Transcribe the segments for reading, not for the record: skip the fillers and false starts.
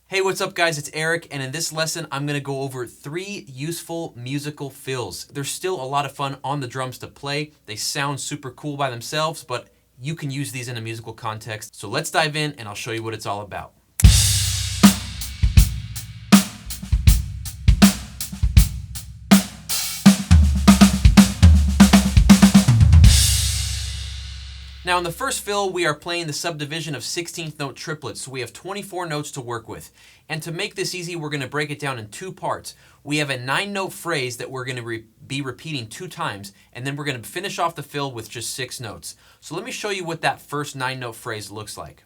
Hey, what's up guys? It's Eric, and in this lesson I'm going to go over 3 useful musical fills. They're still a lot of fun on the drums to play. They sound super cool by themselves, but you can use these in a musical context. So let's dive in and I'll show you what it's all about. Now in the first fill, we are playing the subdivision of 16th note triplets, so we have 24 notes to work with. And to make this easy, we're going to break it down in 2 parts. We have a 9-note phrase that we're going to be repeating 2 times, and then we're going to finish off the fill with just 6 notes. So let me show you what that first 9-note phrase looks like.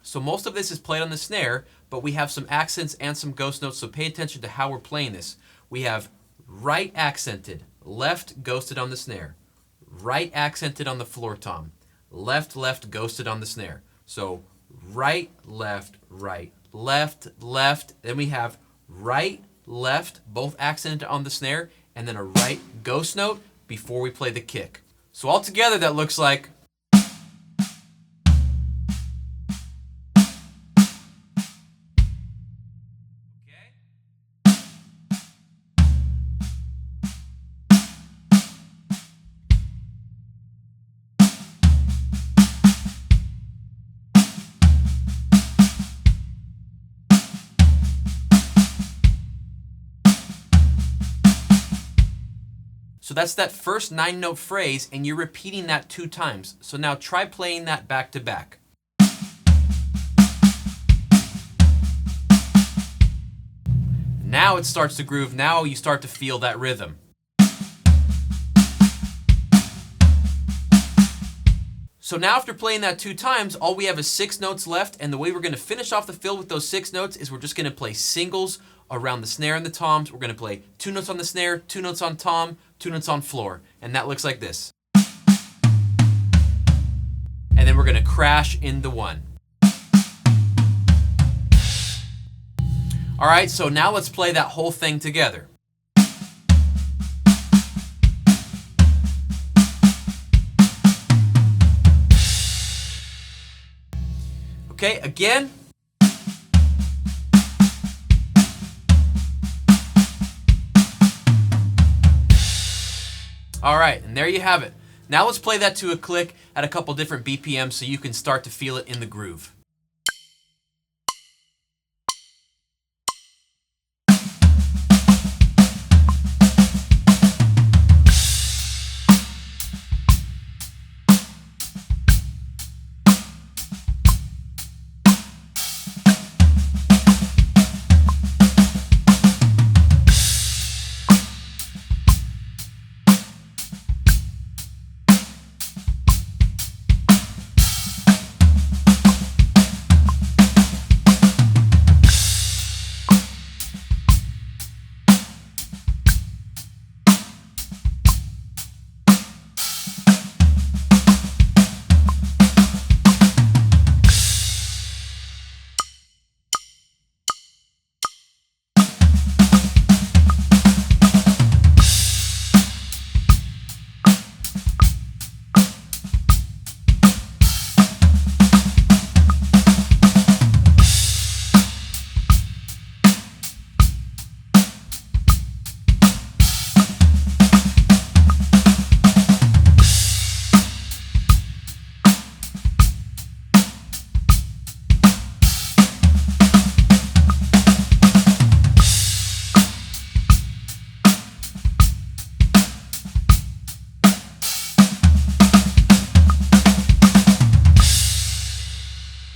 So most of this is played on the snare, but we have some accents and some ghost notes, so pay attention to how we're playing this. We have right accented, left ghosted on the snare, right accented on the floor tom, left left ghosted on the snare. So right left right left left, then we have right left both accented on the snare, and then a right ghost note before we play the kick. So all together that looks like. So that's that first 9-note phrase, and you're repeating that 2 times. So now try playing that back to back. Now it starts to groove. Now you start to feel that rhythm. So now after playing that 2 times, all we have is 6 notes left, and the way we're going to finish off the fill with those 6 notes is we're just going to play singles around the snare and the toms. We're going to play 2 notes on the snare, 2 notes on tom, 2 notes on floor, and that looks like this. And then we're going to crash into 1. All right, so now let's play that whole thing together. Okay, again. All right, and there you have it. Now let's play that to a click at a couple different BPMs so you can start to feel it in the groove.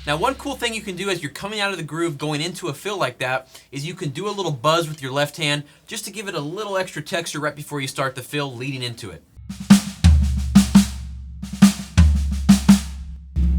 Now one cool thing you can do as you're coming out of the groove going into a fill like that is you can do a little buzz with your left hand just to give it a little extra texture right before you start the fill leading into it.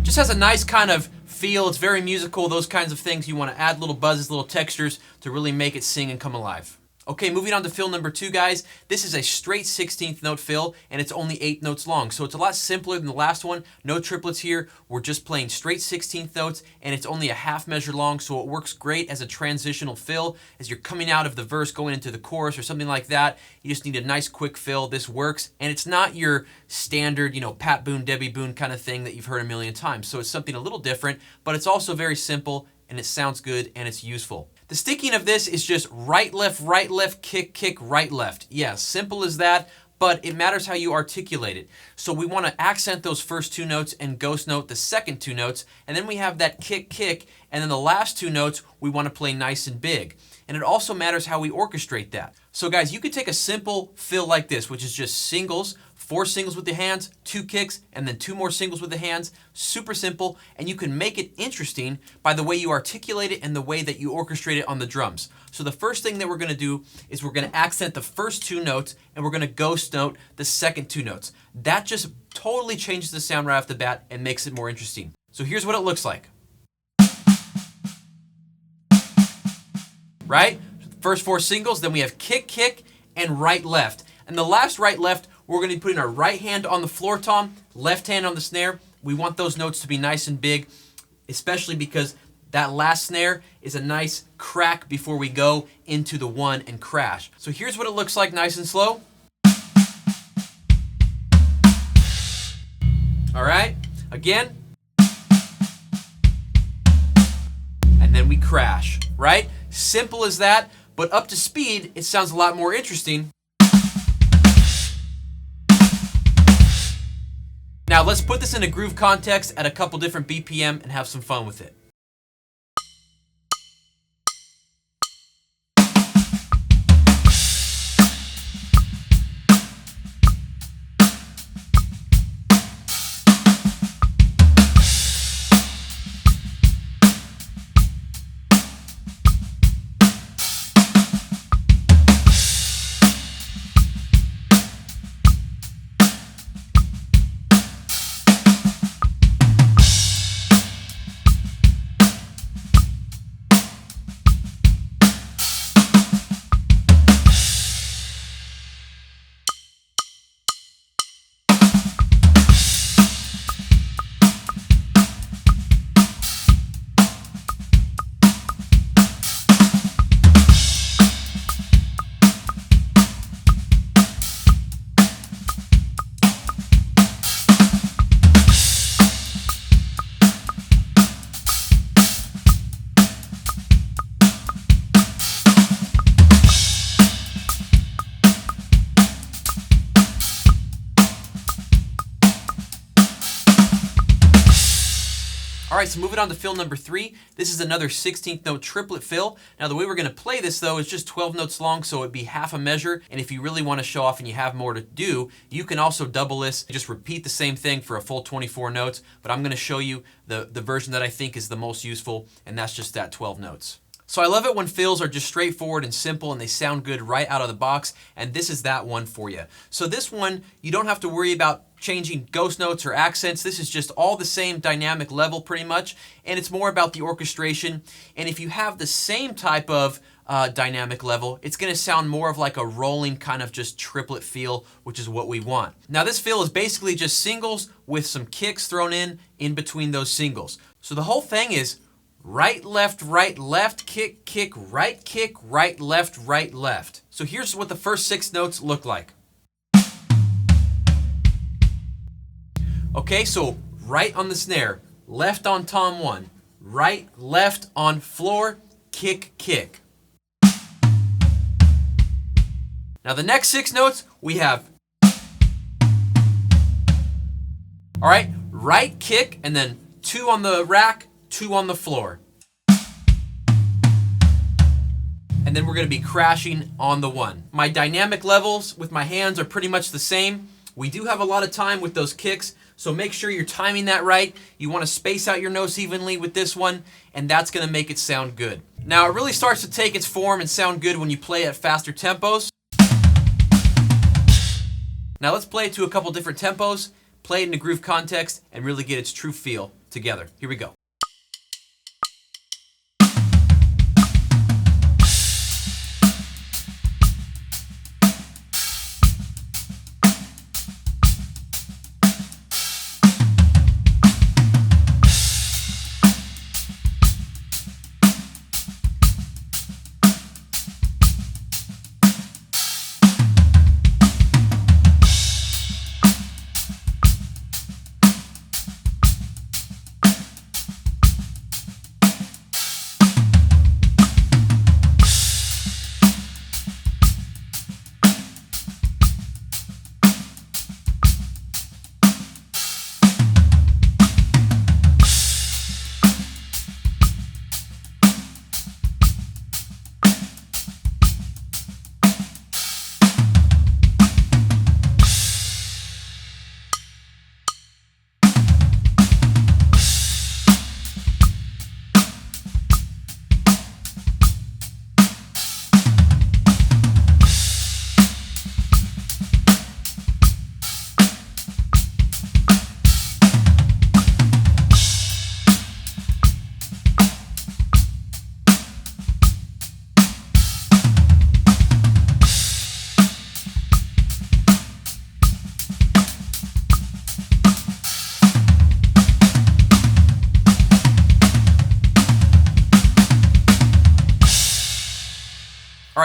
Just has a nice kind of feel, it's very musical, those kinds of things. You want to add little buzzes, little textures to really make it sing and come alive. Okay, moving on to fill number 2, guys. This is a straight 16th note fill, and it's only 8 notes long. So it's a lot simpler than the last one. No triplets here. We're just playing straight 16th notes, and it's only a half measure long, so it works great as a transitional fill. As you're coming out of the verse, going into the chorus or something like that, you just need a nice quick fill. This works, and it's not your standard, Pat Boone, Debbie Boone kind of thing that you've heard a million times. So it's something a little different, but it's also very simple, and it sounds good, and it's useful. The sticking of this is just right, left, kick, kick, right, left. Yeah, simple as that, but it matters how you articulate it. So we want to accent those first 2 notes and ghost note the second 2 notes, and then we have that kick, kick, and then the last 2 notes we want to play nice and big. And it also matters how we orchestrate that. So guys, you could take a simple fill like this, which is just singles, 4 singles with the hands, 2 kicks, and then 2 more singles with the hands. Super simple, and you can make it interesting by the way you articulate it and the way that you orchestrate it on the drums. So the first thing that we're going to do is we're going to accent the first 2 notes, and we're going to ghost note the second 2 notes. That just totally changes the sound right off the bat and makes it more interesting. So here's what it looks like. Right? First 4 singles, then we have kick, kick, and right, left. And the last right, left, we're going to be putting our right hand on the floor tom, left hand on the snare. We want those notes to be nice and big, especially because that last snare is a nice crack before we go into the 1 and crash. So here's what it looks like nice and slow. All right, again. And then we crash, right? Simple as that, but up to speed, it sounds a lot more interesting. Now let's put this in a groove context at a couple different BPM and have some fun with it. All right, so moving on to fill number 3. This is another 16th note triplet fill. Now the way we're going to play this though is just 12 notes long, so it'd be half a measure. And if you really want to show off and you have more to do, you can also double this. Just repeat the same thing for a full 24 notes. But I'm going to show you the version that I think is the most useful, and that's just that 12 notes. So I love it when fills are just straightforward and simple and they sound good right out of the box, and this is that one for you. So this one, you don't have to worry about changing ghost notes or accents. This is just all the same dynamic level pretty much, and it's more about the orchestration. And if you have the same type of dynamic level, it's going to sound more of like a rolling kind of just triplet feel, which is what we want. Now this fill is basically just singles with some kicks thrown in between those singles. So the whole thing is right, left, kick, kick, right, left. So here's what the first 6 notes look like. Okay, so right on the snare, left on tom 1, right, left on floor, kick, kick. Now the next 6 notes, we have, all right, right kick, and then 2 on the rack, 2 on the floor. And then we're going to be crashing on the 1. My dynamic levels with my hands are pretty much the same. We do have a lot of time with those kicks, so make sure you're timing that right. You want to space out your notes evenly with this one, and that's going to make it sound good. Now it really starts to take its form and sound good when you play at faster tempos. Now let's play it to a couple different tempos, play it in a groove context, and really get its true feel together. Here we go.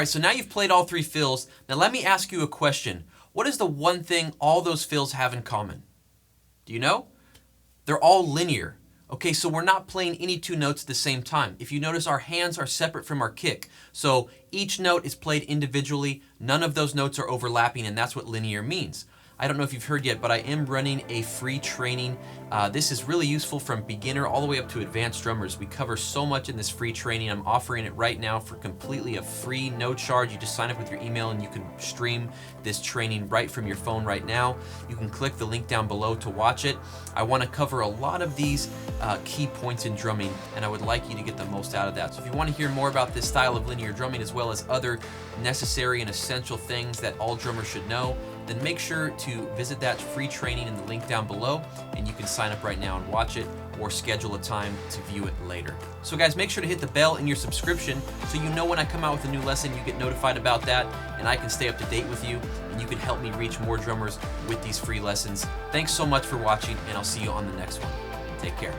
right, so now you've played all 3 fills. Now let me ask you a question. What is the one thing all those fills have in common? Do you know? They're all linear. Okay, so we're not playing any 2 notes at the same time. If you notice, our hands are separate from our kick. So each note is played individually. None of those notes are overlapping, and that's what linear means. I don't know if you've heard yet, but I am running a free training. This is really useful from beginner all the way up to advanced drummers. We cover so much in this free training. I'm offering it right now for completely a free, no charge. You just sign up with your email and you can stream this training right from your phone right now. You can click the link down below to watch it. I want to cover a lot of these key points in drumming, and I would like you to get the most out of that. So if you want to hear more about this style of linear drumming as well as other necessary and essential things that all drummers should know, then make sure to visit that free training in the link down below, and you can sign up right now and watch it or schedule a time to view it later. So guys, make sure to hit the bell in your subscription so you know when I come out with a new lesson, you get notified about that, and I can stay up to date with you, and you can help me reach more drummers with these free lessons. Thanks so much for watching, and I'll see you on the next one. Take care.